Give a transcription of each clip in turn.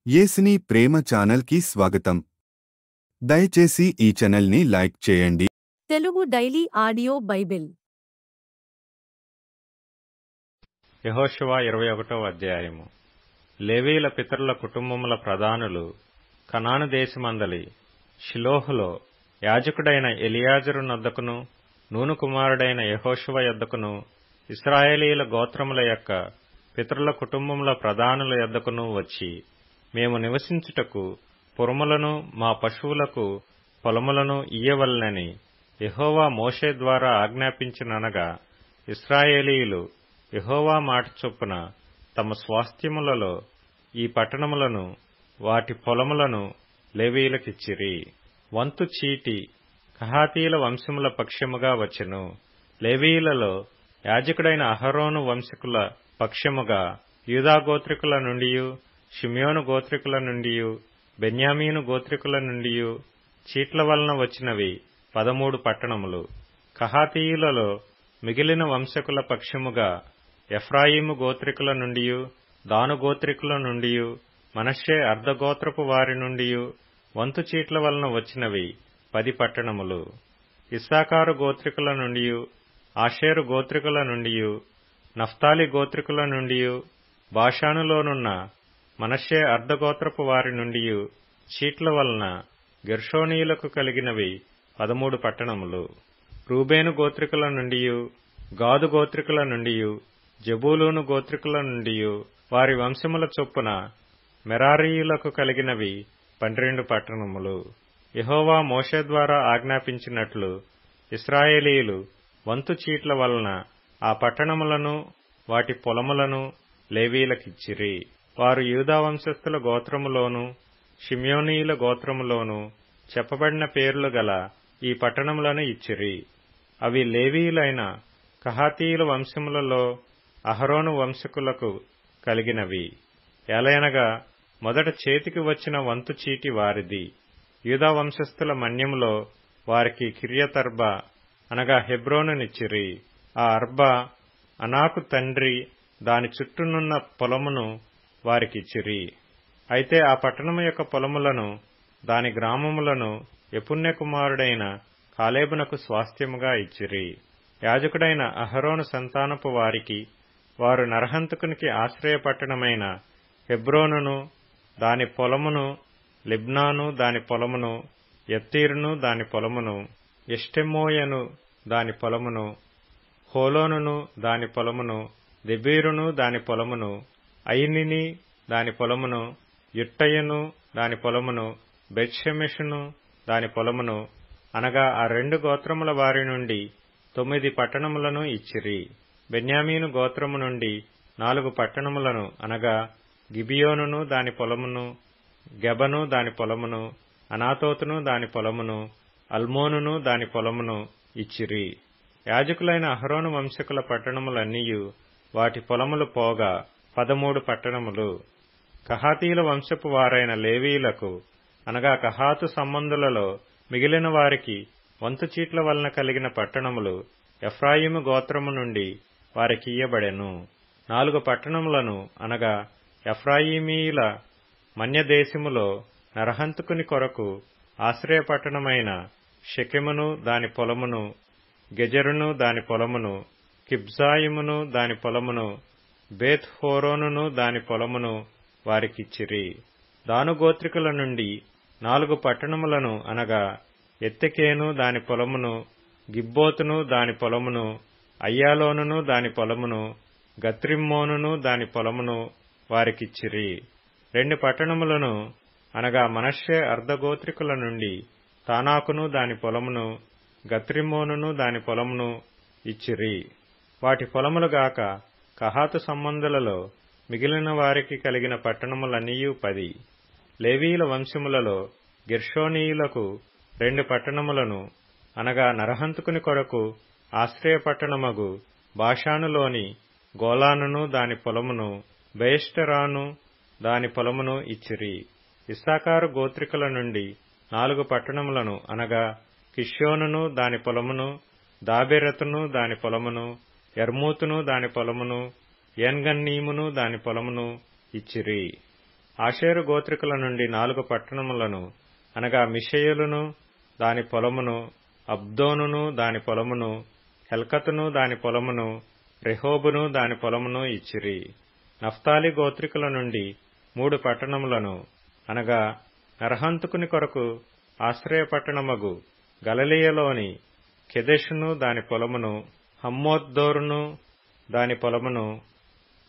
యేసుని ప్రేమ ఛానల్ కి స్వాగతం. దయచేసి ఈ ఛానల్ ని లైక్ చేయండి. తెలుగు డైలీ ఆడియో బైబిల్ యెహోషువ 21వ అధ్యాయము. లేవీల పితరుల కుటుంబముల ప్రధానులు కనాను దేశమందలి షిలోహులో యాజకుడైన ఎలియాజరు నొద్దకును నూను కుమారుడైన యెహోషువ యొద్దకును ఇశ్రాయేలీయుల గోత్రముల యొక్క పితరుల కుటుంబముల ప్రధానుల యొద్దకును వచ్చి, మేము నివసించుటకు పురములను మా పశువులకు పొలములను ఇయ్యవలెనని యెహోవా మోషే ద్వారా ఆజ్ఞాపించిననగా, ఇశ్రాయేలీయులు యెహోవా మాట చొప్పున తమ స్వాస్థ్యములలో ఈ పట్టణములను వాటి పొలములను లేవీయులకిచ్చిరి. వంతు చీటి కహాతీయుల వంశముల పక్షముగా వచ్చెను. లేవీయులలో యాజకుడైన అహరోను వంశకుల పక్షముగా యూదా గోత్రికుల నుండియు షిమ్యోను గోత్రికుల నుండియు బెన్యామీను గోత్రికుల నుండియు చీట్ల వలన వచ్చినవి 13 పట్టణములు. కహాతీయులలో మిగిలిన వంశకుల పక్షముగా ఎఫ్రాయిము గోత్రికుల నుండియు దాను గోత్రికుల నుండియు మనష్షే అర్ధగోత్రపు వారి నుండియు వంతు చీట్ల వలన వచ్చినవి 10 పట్టణములు. ఇస్సాకారు గోత్రికుల నుండియు ఆషేరు గోత్రికుల నుండియు నఫ్తాలి గోత్రికుల నుండియు బాషానులోనున్న మనష్షే అర్ధగోత్రపు వారి నుండియు చీట్ల వలన గెర్షోనీయులకు కలిగినవి 13 పట్టణములు. రూబేను గోత్రికుల నుండియు గాదు గోత్రికుల నుండియు జబూలూను గోత్రికుల నుండియు వారి వంశముల చొప్పున మెరారీయులకు కలిగినవి 12 పట్టణములు. యెహోవా మోషే ద్వారా ఆజ్ఞాపించినట్లు ఇశ్రాయేలీయులు వంతు చీట్ల వలన ఆ పట్టణములను వాటి పొలములను లేవీయులకిచ్చిరి. వారు యూదా వంశస్థుల గోత్రములోను షిమ్యోనీయుల గోత్రములోను చెప్పబడిన పేర్లు గల ఈ పట్టణములను ఇచ్చిరి. అవి లేవీయులైన కహాతీయుల వంశములలో అహరోను వంశకులకు కలిగినవి. ఎలయనగా మొదట చేతికి వచ్చిన వంతు చీటి వారిది. యూదా వంశస్థుల మన్యములో వారికి కిర్యతర్బా అనగా హెబ్రోనునిచ్చిరి. ఆ అర్బా అనాకు తండ్రి దాని చుట్టూనున్న పొలమును వారికిచ్చిరి. అయితే ఆ పట్టణము యొక్క పొలములను దాని గ్రామములను యెఫున్నె కుమారుడైన కాలేబునకు స్వాస్థ్యముగా ఇచ్చిరి. యాజకుడైన అహరోను సంతానపు వారికి వారు నరహంతకునికి ఆశ్రయ పట్టణమైన హెబ్రోనును దాని పొలమును, లిబ్నాను దాని పొలమును, యత్తీరును దాని పొలమును, ఎష్టెమోయను దాని పొలమును, హోలోనును దాని పొలమును, దెబీరును దాని పొలమును, అయినిని దాని పొలమును, యుట్టయను దాని పొలమును, బెత్షెమెషును దాని పొలమును అనగా ఆ 2 గోత్రముల వారి నుండి 9 పట్టణములను ఇచ్చిరి. బెన్యామీను గోత్రము నుండి 4 పట్టణములను అనగా గిబియోనును దాని పొలమును, గెబను దాని పొలమును, అనాతోతును దాని పొలమును, అల్మోనును దాని పొలమును ఇచ్చిరి. యాజకులైన అహరోను వంశకుల పట్టణములన్నీయు వాటి పొలములు పోగా 13 పట్టణములు. కహాతీయుల వంశపు వారైన లేవీయులకు అనగా కహాతు సంబంధులలో మిగిలిన వారికి వంతు చీట్ల వలన కలిగిన పట్టణములు ఎఫ్రాయిము గోత్రము నుండి వారికి ఇయ్యబడెను. 4 పట్టణములను అనగా ఎఫ్రాయిమీయుల మన్యదేశములో నరహంతకుని కొరకు ఆశ్రయ పట్టణమైన షెకెమును దాని పొలమును, గెజెరును దాని పొలమును, కిబ్జాయిమును దాని పొలమును, బేత్ హోరోనును దాని పొలమును వారికిచ్చిరి. దాను గోత్రికుల నుండి 4 పట్టణములను అనగా ఎత్తెకేను దాని పొలమును, గిబ్బోతును దాని పొలమును, అయ్యాలోనును దాని పొలమును, గత్రిమ్మోనును దాని పొలమును వారికిచ్చిరి. 2 పట్టణములను అనగా మనష్షే అర్ధగోత్రికుల నుండి తానాకును దాని పొలమును, గత్రిమ్మోనును దాని పొలమును ఇచ్చిరి. వాటి పొలములుగాక కహాతు సంబంధులలో మిగిలిన వారికి కలిగిన పట్టణములన్నీయు 10. లేవీయుల వంశములలో గెర్షోనీయులకు 2 పట్టణములను అనగా నరహంతకుని కొరకు ఆశ్రయ పట్టణమగు బాషానులోని గోలానును దాని పొలమును, బెయష్టెరాను దాని పొలమును ఇచ్చిరి. ఇస్సాకారు గోత్రికుల నుండి 4 పట్టణములను అనగా కిష్యోనును దాని పొలమును, దాబెరతును దాని పొలమును, యర్మూతును దాని పొలమును, ఏన్గన్నీమును దాని పొలమును ఇచ్చిరి. ఆషేరు గోత్రికుల నుండి 4 పట్టణములను అనగా మిషేయులును దాని పొలమును, అబ్దోనును దాని పొలమును, హెల్కతును దాని పొలమును, రెహోబును దాని పొలమును ఇచ్చిరి. నఫ్తాలి గోత్రికుల నుండి 3 పట్టణములను అనగా నరహంతుకుని కొరకు ఆశ్రయపట్టణమగు గలిలయలోని కెదెషును దాని పొలమును, హమ్మోద్దోరును దాని పొలమును,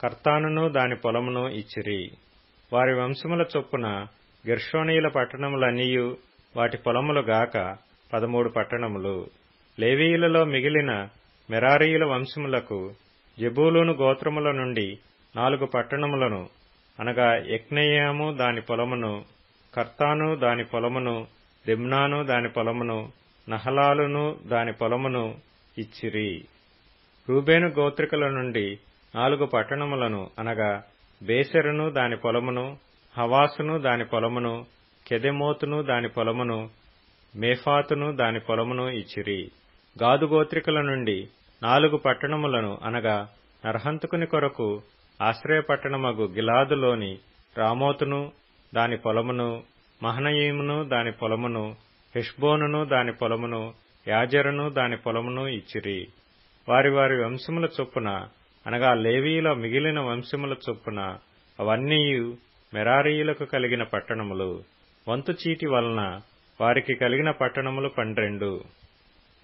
కర్తానును దాని పొలమును ఇచ్చిరి. వారి వంశముల చొప్పున గెర్షోనీయుల పట్టణములన్నీయు వాటి పొలములు గాక 13 పట్టణములు. లేవీయులలో మిగిలిన మెరారీయుల వంశములకు జెబూలూను గోత్రముల నుండి 4 పట్టణములను అనగా యెక్నెయాము దాని పొలమును, కర్తాను దాని పొలమును, దిమ్నాను దాని పొలమును, నహలాలును దాని పొలమును ఇచ్చిరి. రూబేను గోత్రికుల నుండి 4 పట్టణములను అనగా బేసెరును దాని పొలమును, హవాసును దాని పొలమును, కెదెమోతును దాని పొలమును, మేఫాతును దాని పొలమును ఇచ్చిరి. గాదు గోత్రికుల నుండి 4 పట్టణములను అనగా నరహంతుకుని కొరకు ఆశ్రయపట్టణమగు గిలాదులోని రామోతును దాని పొలమును, మహనయీమును దాని పొలమును, హెష్బోనును దాని పొలమును, యాజెరును దాని పొలమును ఇచ్చిరి. వారి వారి వంశముల చొప్పున అనగా లేవీయుల మిగిలిన వంశముల చొప్పున అవన్నీయు మెరారీయులకు కలిగిన పట్టణములు. వంతు చీటి వలన వారికి కలిగిన పట్టణములు 12.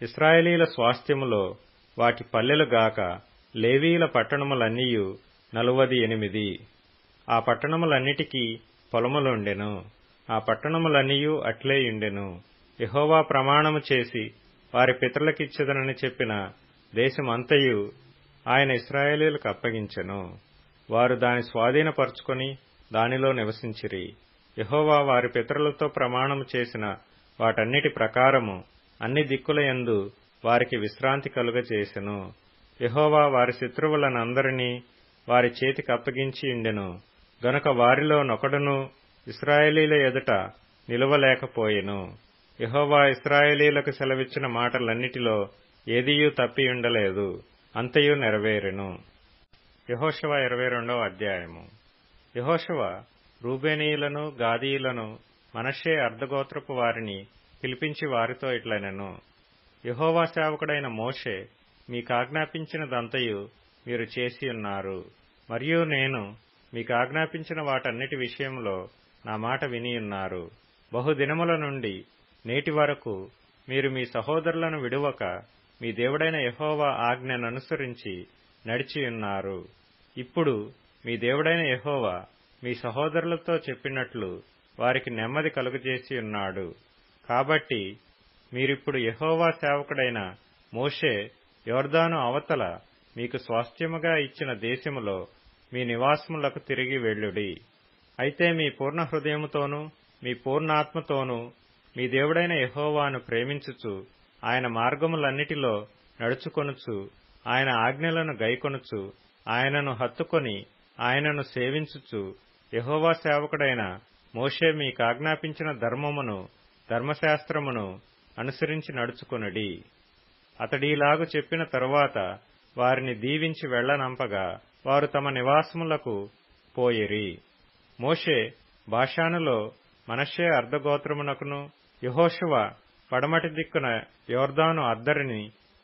ఇశ్రాయేలీల స్వాస్థ్యములో వాటి పల్లెలు గాక లేవీయుల పట్టణములన్నీయు 48. ఆ పట్టణములన్నిటికీ పొలములుండెను. ఆ పట్టణములన్నీయు అట్లేయుండెను. యెహోవా ప్రమాణము చేసి వారి పితరులకిచ్చెదనని చెప్పిన దేశమంతయు ఆయన ఇశ్రాయేలీయులకు అప్పగించెను. వారు దాని స్వాధీనపరచుకొని దానిలో నివసించిరి. యెహోవా వారి పితరులతో ప్రమాణము చేసిన వాటన్నిటి ప్రకారము అన్ని దిక్కులయందు వారికి విశ్రాంతి కలుగజేసెను. యెహోవా వారి శత్రువులనందరినీ వారి చేతికి అప్పగించి ఉండెను గనుక వారిలో నొకడును ఇశ్రాయేలీల ఎదుట నిలువలేకపోయెను. యెహోవా ఇశ్రాయేలీలకు సెలవిచ్చిన మాటలన్నిటిలో ఏదియూ తప్పియుండలేదు, అంతయు నెరవేరెను. యెహోషువ 22వ అధ్యాయము. యెహోషువ రూబేనీయులను, గాదీయులను, మనష్షే అర్ధగోత్రపు వారిని పిలిపించి వారితో ఇట్లనెను. యెహోవా సేవకుడైన మోషే మీకాజ్ఞాపించినదంతయు మీరు చేసియున్నారు. మరియు నేను మీకాజ్ఞాపించిన వాటన్నిటి విషయంలో నా మాట వినియున్నారు. బహుదినముల నుండి నేటి వరకు మీరు మీ సహోదరులను విడువక మీ దేవుడైన యెహోవా ఆజ్ఞననుసరించి నడిచియున్నారు. ఇప్పుడు మీ దేవుడైన యెహోవా మీ సహోదరులతో చెప్పినట్లు వారికి నెమ్మది కలుగజేసియున్నాడు. కాబట్టి మీరిప్పుడు యెహోవా సేవకుడైన మోషే యొర్దాను అవతల మీకు స్వాస్థ్యముగా ఇచ్చిన దేశములో మీ నివాసములకు తిరిగి వెళ్ళుడి. అయితే మీ పూర్ణ హృదయముతోనూ మీ పూర్ణాత్మతోనూ మీ దేవుడైన యెహోవాను ప్రేమించుచు ఆయన మార్గములన్నిటిలో నడుచుకొనుచు ఆయన ఆజ్ఞలను గైకొనుచు ఆయనను హత్తుకొని ఆయనను సేవించుచు యెహోవా సేవకుడైన మోషే మీకాజ్ఞాపించిన ధర్మమును ధర్మశాస్త్రమును అనుసరించి నడుచుకొనుడి. అతడీలాగు చెప్పిన తరువాత వారిని దీవించి వెళ్లనంపగా వారు తమ నివాసములకు పోయిరి. మోషే బాషానులో మనష్షే అర్ధగోత్రమునకును యెహోషువ పడమటి దిక్కున యొర్దాను అద్దరిని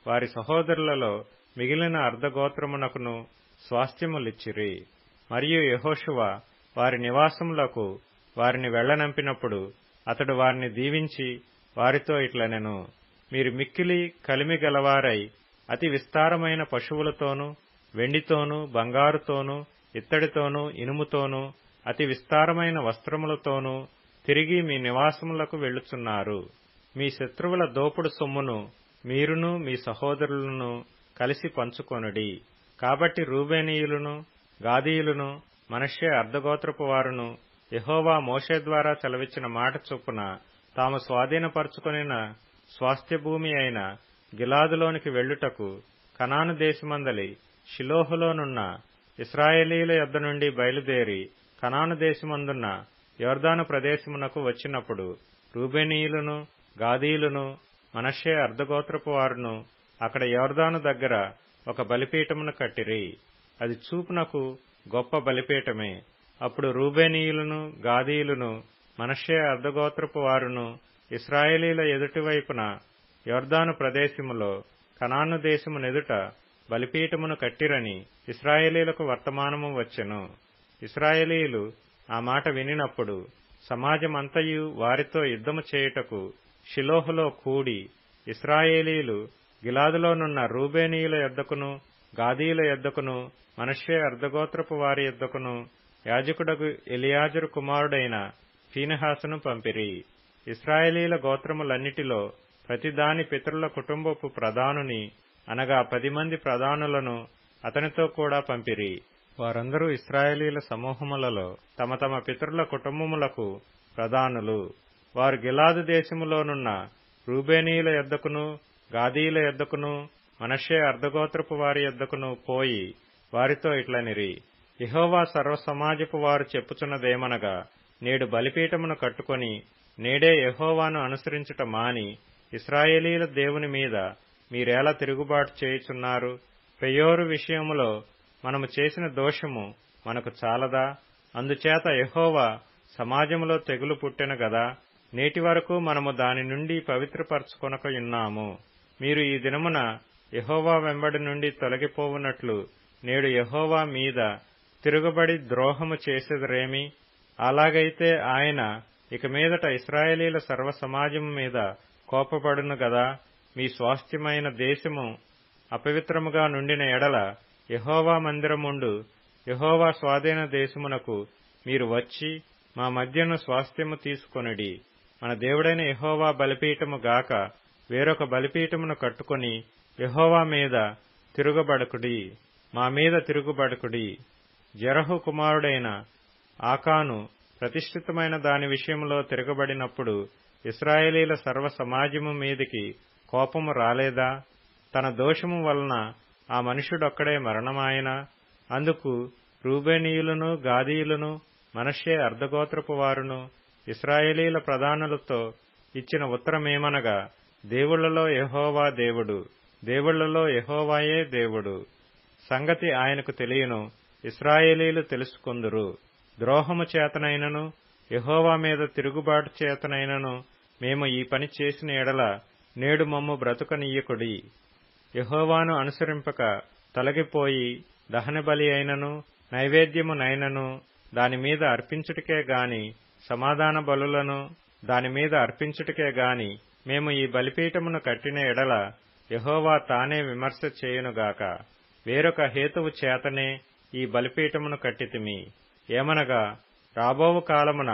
వారి సహోదరులలో మిగిలిన అర్ధగోత్రమునకును స్వాస్థ్యములిచ్చిరి. మరియు యెహోషువ వారి నివాసములకు వారిని వెళ్లనంపినప్పుడు అతడు వారిని దీవించి వారితో ఇట్లనెను. మీరు మిక్కిలి కలిమి గలవారై అతి విస్తారమైన పశువులతోనూ వెండితోనూ బంగారుతోనూ ఇత్తడితోనూ ఇనుముతోనూ అతి విస్తారమైన వస్త్రములతోనూ తిరిగి మీ నివాసములకు వెళ్ళుచున్నారు. మీ శత్రువుల దోపుడు సొమ్మును మీరును మీ సహోదరులను కలిసి పంచుకొనుడి. కాబట్టి రూబేనీయులను, గాదీయులను, మనష్షే అర్ధగోత్రపు వారును యెహోవా మోషే ద్వారా సెలవిచ్చిన మాట చొప్పున తాము స్వాధీనపరచుకొనిన స్వాస్థ్యభూమి అయిన గిలాదులోనికి వెళ్ళుటకు కనాను దేశమందలి షిలోహులోనున్న ఇశ్రాయేలీయుల యొద్ద నుండి బయలుదేరి కనాను దేశమందున్న యొర్దాను ప్రదేశమునకు వచ్చినప్పుడు రూబేనీయులను, గాదీయులను, మనష్షే అర్ధగోత్రపు వారును అక్కడ యొర్దాను దగ్గర ఒక బలిపీఠమును కట్టిరి. అది చూపునకు గొప్ప బలిపీఠమే. అప్పుడు రూబేనీయులను, గాదీయులను, మనష్షే అర్ధగోత్రపు వారును ఇశ్రాయేలీల ఎదుటివైపున యొర్దాను ప్రదేశములో కనాను దేశమునెదుట బలిపీఠమును కట్టిరని ఇశ్రాయేలీలకు వర్తమానము వచ్చెను. ఇశ్రాయేలీయులు ఆ మాట వినినప్పుడు సమాజమంతయు వారితో యుద్ధము చేయుటకు షిలోహులో కూడి, ఇశ్రాయేలీయులు గిలాదులోనున్న రూబేనీయుల యొద్దకును, గాదీయుల యొద్దకును, మనష్షే అర్ధగోత్రపు వారి యొద్దకును యాజకుడగు ఎలియాజరు కుమారుడైన ఫీనెహాసును పంపిరి. ఇశ్రాయేలీల గోత్రములన్నిటిలో ప్రతిదాని పితరుల కుటుంబపు ప్రధానుని, అనగా 10 మంది ప్రధానులను అతనితో కూడా పంపిరి. వారందరూ ఇశ్రాయేలీల సమూహములలో తమ తమ పితరుల కుటుంబములకు ప్రధానులు. వారు గిలాదు దేశములోనున్న రూబేనీయుల యొద్దకును, గాదీయుల యొద్దకును, మనష్షే అర్ధగోత్రపు వారి యొద్దకును పోయి వారితో ఇట్లనిరి, యెహోవా సర్వసమాజపు వారు చెప్పుచున్నదేమనగా, నేడు బలిపీఠమును కట్టుకొని నేడే యెహోవాను అనుసరించుట మాని ఇశ్రాయేలీల దేవుని మీద మీరేలా తిరుగుబాటు చేయుచున్నారు? పెయోరు విషయములో మనము చేసిన దోషము మనకు చాలదా? అందుచేత యెహోవా సమాజములో తెగులు పుట్టెను గదా. నేటి వరకు మనము దాని నుండి పవిత్రపరచుకొనకయున్నాము. మీరు ఈ దినమున యెహోవా వెంబడి నుండి తొలగిపోవునట్లు నేడు యెహోవా మీద తిరుగుబడి ద్రోహము చేసెదరేమి? అలాగైతే ఆయన ఇక మీదట ఇశ్రాయేలీల సర్వసమాజము మీద కోపపడును గదా. మీ స్వాస్థ్యమైన దేశము అపవిత్రముగా నుండిన ఎడల యెహోవా మందిరముండు యెహోవా స్వాధీన దేశమునకు మీరు వచ్చి మా మధ్యను స్వాస్థ్యము తీసుకొనుడి. మన దేవుడైన యెహోవా బలిపీఠము గాక వేరొక బలిపీఠమును కట్టుకొని యెహోవా మీద తిరుగుబడకుడి, మా మీద తిరుగుబడకుడి. జెరహు కుమారుడైన ఆకాను ప్రతిష్ఠితమైన దాని విషయంలో తిరగబడినప్పుడు ఇశ్రాయేలీల సర్వ సమాజము మీదికి కోపము రాలేదా? తన దోషము వలన ఆ మనుష్యుడొక్కడే మరణమాయన. అందుకు రూబేనీయులను, గాదీయులను, మనష్షే అర్ధగోత్రపు వారును ఇశ్రాయేలీల ప్రధానులతో ఇచ్చిన ఉత్తరమేమనగా, దేవుళ్లలో యెహోవా దేవుడు, దేవుళ్లలో యెహోవాయే దేవుడు. సంగతి ఆయనకు తెలియను, ఇశ్రాయేలీలు తెలుసుకొందురు. ద్రోహము చేతనైనను యెహోవా మీద తిరుగుబాటు చేతనైనను మేము ఈ పని చేసిన ఎడల నేడు మమ్ము బ్రతుకనీయకుడి. యెహోవాను అనుసరింపక తొలగిపోయి దహనబలి అయినను నైవేద్యమునైనను దానిమీద అర్పించుటకే గాని, సమాధాన బలులను దానిమీద అర్పించుటకే గాని మేము ఈ బలిపీఠమును కట్టిన ఎడల యెహోవా తానే విమర్శ చేయునుగాక. వేరొక హేతువు చేతనే ఈ బలిపీఠమును కట్టితిమి. ఏమనగా, రాబోవు కాలమున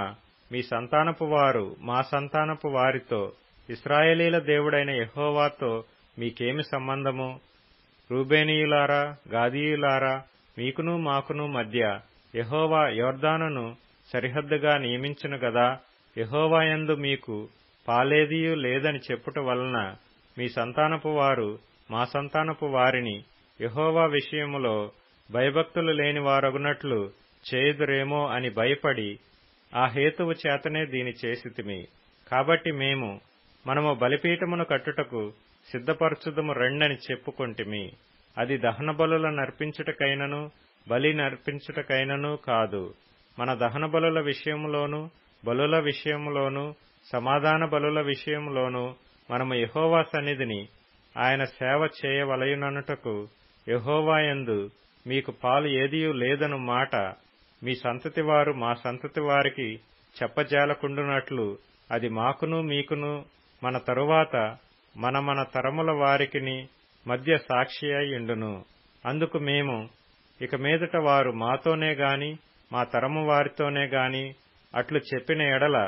మీ సంతానపు వారు మా సంతానపు వారితో, ఇశ్రాయేలీల దేవుడైన యెహోవాతో మీకేమి సంబంధము? రూబేనీయులారా, గాదీయులారా, మీకును మాకును మధ్య యెహోవా యొర్దానును సరిహద్దుగా నియమించును గదా. యెహోవాయందు మీకు పాలేదియు లేదని చెప్పుట వలన మీ సంతానపు వారు మా సంతానపు వారిని యెహోవా విషయములో భయభక్తులు లేని వారగునట్లు చేయుదురేమో అని భయపడి ఆ హేతువు చేతనే దీని చేసితిమి. కాబట్టి మనము బలిపీఠమును కట్టుటకు సిద్ధపరచుదము రెండని చెప్పుకొంటిమి. అది దహన బలుల నర్పించుటకైనను బలి నర్పించుటకైనను కాదు. మన దహన బలుల విషయములోను, బలుల విషయములోను, సమాధాన బలుల విషయములోను మనము యెహోవా సన్నిధిని ఆయన సేవ చేయవలయుననుటకు యెహోవాయందు మీకు పాలు ఏదియూ లేదను మాట మీ సంతతి వారు మా సంతతి వారికి చెప్పజాలకుండునట్లు అది మాకును మీకును మన తరువాత మన తరముల వారికిని మధ్య సాక్షి అయి ఉండును. అందుకు ఇక మీదట వారు మాతోనే గాని మా తరము వారితోనే గాని అట్లు చెప్పిన ఎడల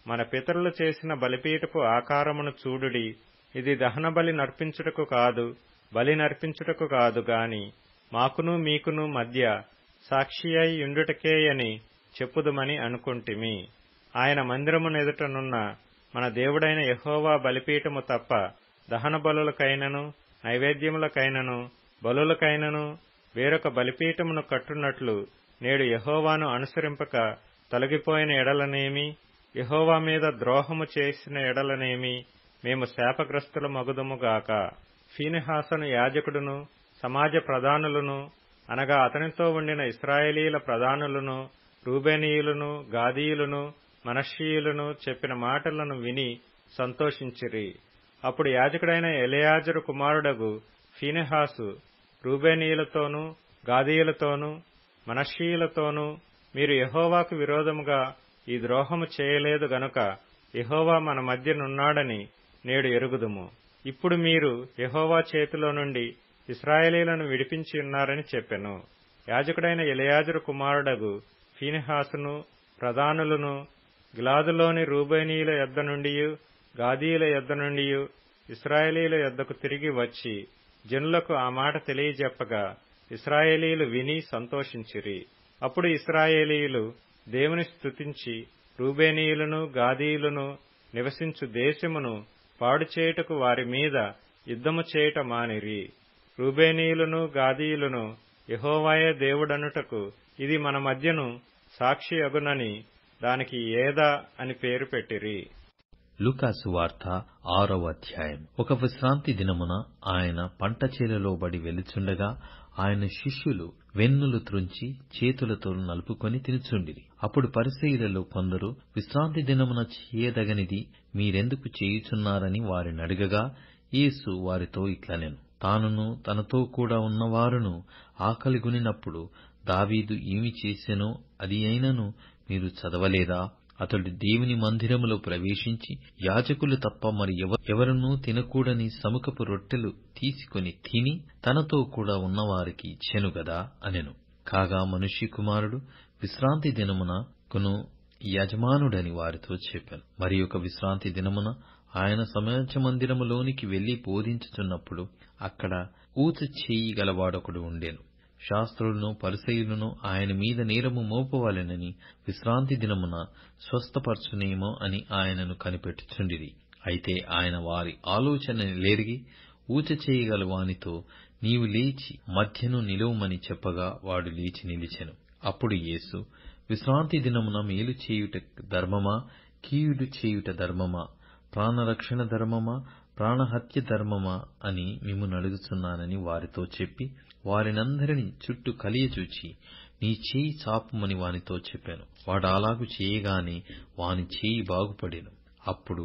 మన పితరులు చేసిన బలిపీఠపు ఆకారమును చూడుడి, ఇది దహన బలి నర్పించుటకు కాదు, బలి నర్పించుటకు కాదు గాని మాకును మీకును మధ్య సాక్షి అయి ఉండుటకేయని చెప్పుదుమని అనుకుంటిమి. ఆయన మందిరమునెదుటనున్న మన దేవుడైన యెహోవా బలిపీఠము తప్ప దహన బలులకైనను నైవేద్యములకైనను బలులకైనను వేరొక బలిపీఠమును కట్టునట్లు నేడు యెహోవాను అనుసరింపక తొలగిపోయిన ఎడలనేమి, యెహోవా మీద ద్రోహము చేసిన ఎడలనేమి మేము శాపగ్రస్తుల మగుదుముగాక. ఫీనెహాసును యాజకుడును సమాజ ప్రధానులను అనగా అతనితో ఉండిన ఇశ్రాయేలీల ప్రధానులను, రూబేనీయులను, గాదీయులను, మనష్షీయులను చెప్పిన మాటలను విని సంతోషించిరి. అప్పుడు యాజకుడైన ఎలెయాజరు కుమారుడగు ఫీనెహాసు రూబేనీయులతోనూ, గాదీయులతోనూ, మనష్షీయులతోనూ, మీరు యెహోవాకు విరోధముగా ఈ ద్రోహము చేయలేదు గనుక యెహోవా మన మధ్యనున్నాడని నేడు ఎరుగుదుము. ఇప్పుడు మీరు యెహోవా చేతిలో నుండి ఇశ్రాయేలీలను విడిపించి ఉన్నారని చెప్పెను. యాజకుడైన ఎలెయాజరు కుమారుడగు ఫీనెహాసును, ప్రధానులను గిలాదులోని రూబేనీయుల యొద్ద నుండియు, గాదీయుల యొద్ద నుండియు ఇశ్రాయేలీల యొద్దకు తిరిగి వచ్చి జనులకు ఆ మాట తెలియజెప్పగా ఇశ్రాయేలీలు విని సంతోషించిరి. అప్పుడు ఇశ్రాయేలీయులు దేవుని స్తుతించి రూబేనీయులను, గాదీయులను నివసించు దేశమును పాడుచేయుటకు వారి మీద యుద్ధము చేయుట మానిరి. రూబేనీయులను, గాదీయులను యెహోవాయే దేవుడనుటకు ఇది మన మధ్యను సాక్షి అగునని దానికి ఏదా అని పేరు పెట్టిరి. లూకాసు వార్త 6వ అధ్యాయం. ఒక విశ్రాంతి దినమున ఆయన పంట చేలలో బడి వెలుచుండగా ఆయన శిష్యులు వెన్నులు త్రుంచి చేతులతో నలుపుకొని తినుచుండిరి. అప్పుడు పరిసయ్యులలో కొందరు విశ్రాంతి దినమున చేయదగనిది మీరెందుకు చేయుచున్నారని వారినడగగా యేసు వారితో ఇట్లనెను, తానును తనతో కూడా ఉన్నవారును ఆకలిగొనినప్పుడు దావీదు ఏమి చేసెనో అది అయినను మీరు చదవలేదా? అతడు దేవుని మందిరములో ప్రవేశించి యాజకులు తప్ప మరి ఎవరునూ తినకూడని సముఖపు రొట్టెలు తీసుకొని తిని తనతో కూడా ఉన్నవారికి ఇచ్చెను గదా అనెను. కాగా మనుష్య కుమారుడు విశ్రాంతి దినమునకును యజమానుడని వారితో చెప్పాను. మరి ఒక విశ్రాంతి దినమున ఆయన సమాజ మందిరములోనికి వెళ్లి బోధించుచున్నప్పుడు అక్కడ ఊచ చేయి గలవాడొకడు ఉండెను. శాస్త్రులను, పరిసయ్యులను ఆయన మీద నేరము మోపవలెనని విశ్రాంతి దినమున స్వస్థపరచునేమో అని ఆయనను కనిపెట్టుచుండిరి. అయితే ఆయన వారి ఆలోచన లెరిగి ఊచ చేయగల వానితో నీవు లేచి మధ్యను నిలువమని చెప్పగా వాడు లేచి నిలిచెను. అప్పుడు యేసు, విశ్రాంతి దినమున మేలు చేయుట ధర్మమా, కీడు చేయుట ధర్మమా, ప్రాణరక్షణ ధర్మమా, ప్రాణహత్య ధర్మమా అని మిమ్మును అడుగుచున్నానని వారితో చెప్పి వారినందరినీ చుట్టూ కలియచూచి నీ చేయి చాపుమని వానితో చెప్పాను. వాడు అలాగు చేయగానే వాని చేయి బాగుపడెను. అప్పుడు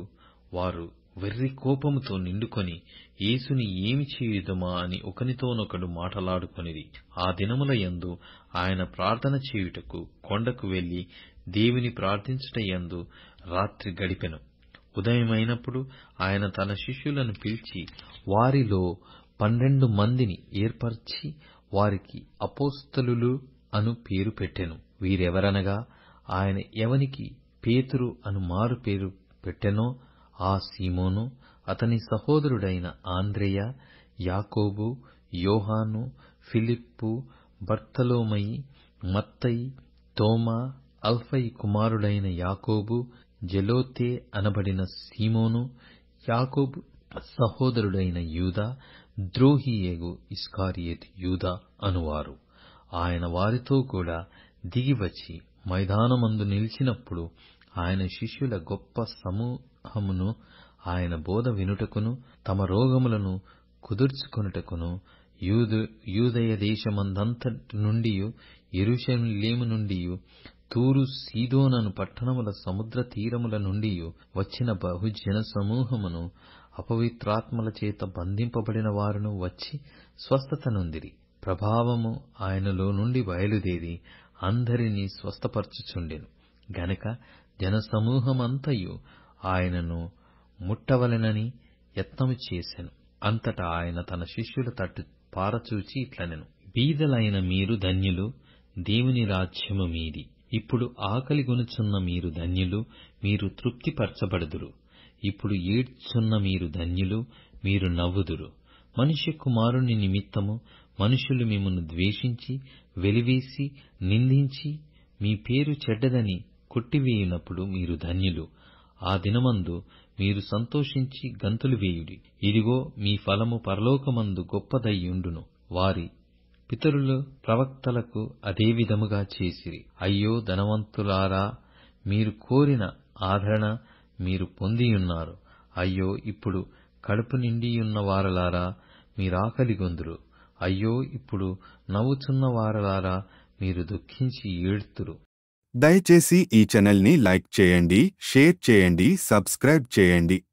వారు వెర్రి కోపముతో నిండుకొని యేసుని ఏమి చేయుదుమా అని ఒకనితోనొకడు మాటలాడుకొనిరి. ఆ దినముల యందు ఆయన ప్రార్థన చేయుటకు కొండకు వెళ్లి దేవుని ప్రార్థించుట యందు రాత్రి గడిపెను. ఉదయమైనప్పుడు ఆయన తన శిష్యులను పిలిచి వారిలో 12 మందిని ఏర్పరచి వారికి అపోస్తలులు అను పేరు పెట్టెను. వీరెవరనగా ఆయన ఎవనికి పేతురు అను మారు పేరు పెట్టెనో ఆ సీమోను, అతని సహోదరుడైన ఆంద్రెయ, యాకోబు, యోహాను, ఫిలిప్పు, బర్తలోమయి, మత్తయి, తోమా, అల్ఫయి కుమారుడైన యాకోబు, జెలోతే అనబడిన సీమోను, యాకోబు సహోదరుడైన యూదా, ద్రోహియేగు ఇస్కారియోతు యూదా అనువారు. ఆయన వారితో కూడా దిగివచ్చి మైదానమందు నిలిచినప్పుడు ఆయన శిష్యుల గొప్ప సమూహమును ఆయన బోధ వినుటకును తమ రోగములను కుదుర్చుకొనుటకును యూదయ దేశమందంతటి నుండియు యెరూషలేము నుండియు తూరు సీదోనను పట్టణముల సముద్ర తీరముల నుండియు వచ్చిన బహుజన సమూహమును అపవిత్రాత్మల చేత బంధింపబడిన వారును వచ్చి స్వస్థత నొందిరి. ప్రభావము ఆయనలో నుండి బయలుదేరి అందరినీ స్వస్థపరచుచుండెను గనక జనసమూహమంతయు ఆయనను ముట్టవలెనని యత్నము చేసెను. అంతటా ఆయన తన శిష్యుల తట్టు పారచూచి ఇట్లనెను, బీదలైన మీరు ధన్యులు, దేవుని రాజ్యము మీది. ఇప్పుడు ఆకలిగొనుచున్న మీరు ధన్యులు, మీరు తృప్తిపరచబడుదురు. ఇప్పుడు ఏడ్చున్న మీరు ధన్యులు, మీరు నవ్వుదురు. మనుష్య కుమారుని నిమిత్తము మనుషులు మిమ్మును ద్వేషించి వెలివేసి నిందించి మీ పేరు చెడ్డదని కొట్టివేయునప్పుడు మీరు ధన్యులు. ఆ దినమందు మీరు సంతోషించి గంతులు వేయుడి. ఇదిగో మీ ఫలము పరలోకమందు గొప్పదయ్యుండును. వారి పితరులు ప్రవక్తలకు అదే విధముగా చేసిరి. అయ్యో ధనవంతులారా, మీరు కోరిన ఆదరణ మీరు పొందియున్నారు. అయ్యో ఇప్పుడు కడుపు నిండియున్న వారలారా, మీరాకలిగొందురు. అయ్యో, ఇప్పుడు నవ్వుచున్న వారలారా, మీరు దుఃఖించి ఏడ్తురు. దయచేసి ఈ ఛానల్ని లైక్ చేయండి, షేర్ చేయండి, సబ్స్క్రైబ్ చేయండి.